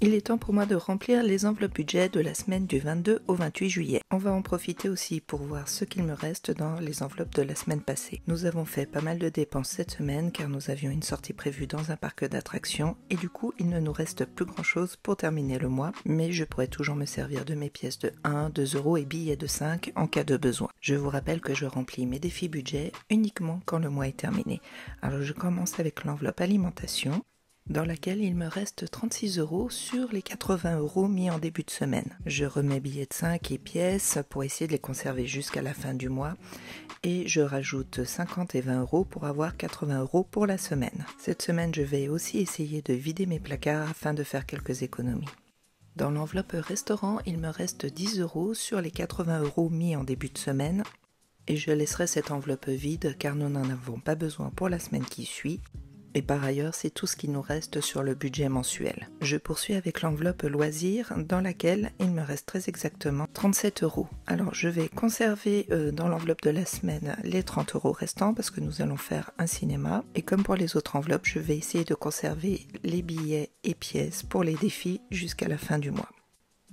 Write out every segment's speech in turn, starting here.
Il est temps pour moi de remplir les enveloppes budget de la semaine du 22 au 28 juillet. On va en profiter aussi pour voir ce qu'il me reste dans les enveloppes de la semaine passée. Nous avons fait pas mal de dépenses cette semaine car nous avions une sortie prévue dans un parc d'attractions et du coup il ne nous reste plus grand chose pour terminer le mois, mais je pourrais toujours me servir de mes pièces de 1, 2 euros et billets de 5 en cas de besoin. Je vous rappelle que je remplis mes défis budget uniquement quand le mois est terminé. Alors je commence avec l'enveloppe alimentation, dans laquelle il me reste 36 euros sur les 80 euros mis en début de semaine. Je remets billets de 5 et pièces pour essayer de les conserver jusqu'à la fin du mois et je rajoute 50 et 20 euros pour avoir 80 euros pour la semaine. Cette semaine, je vais aussi essayer de vider mes placards afin de faire quelques économies. Dans l'enveloppe restaurant, il me reste 10 euros sur les 80 euros mis en début de semaine et je laisserai cette enveloppe vide car nous n'en avons pas besoin pour la semaine qui suit. Et par ailleurs, c'est tout ce qui nous reste sur le budget mensuel. Je poursuis avec l'enveloppe loisirs dans laquelle il me reste très exactement 37 euros. Alors je vais conserver dans l'enveloppe de la semaine les 30 euros restants parce que nous allons faire un cinéma. Et comme pour les autres enveloppes, je vais essayer de conserver les billets et pièces pour les défis jusqu'à la fin du mois.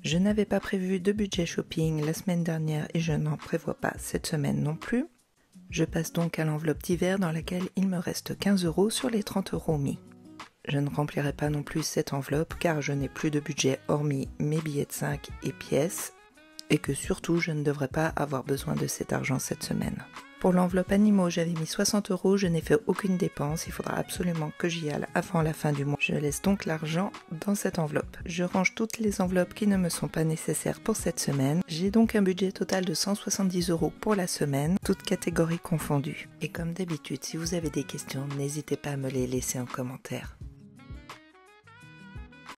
Je n'avais pas prévu de budget shopping la semaine dernière et je n'en prévois pas cette semaine non plus. Je passe donc à l'enveloppe d'hiver dans laquelle il me reste 15 euros sur les 30 euros mis. Je ne remplirai pas non plus cette enveloppe car je n'ai plus de budget hormis mes billets de 5 et pièces et que surtout je ne devrais pas avoir besoin de cet argent cette semaine. Pour l'enveloppe animaux, j'avais mis 60 euros, je n'ai fait aucune dépense, il faudra absolument que j'y aille avant la fin du mois. Je laisse donc l'argent dans cette enveloppe. Je range toutes les enveloppes qui ne me sont pas nécessaires pour cette semaine. J'ai donc un budget total de 170 euros pour la semaine, toutes catégories confondues. Et comme d'habitude, si vous avez des questions, n'hésitez pas à me les laisser en commentaire.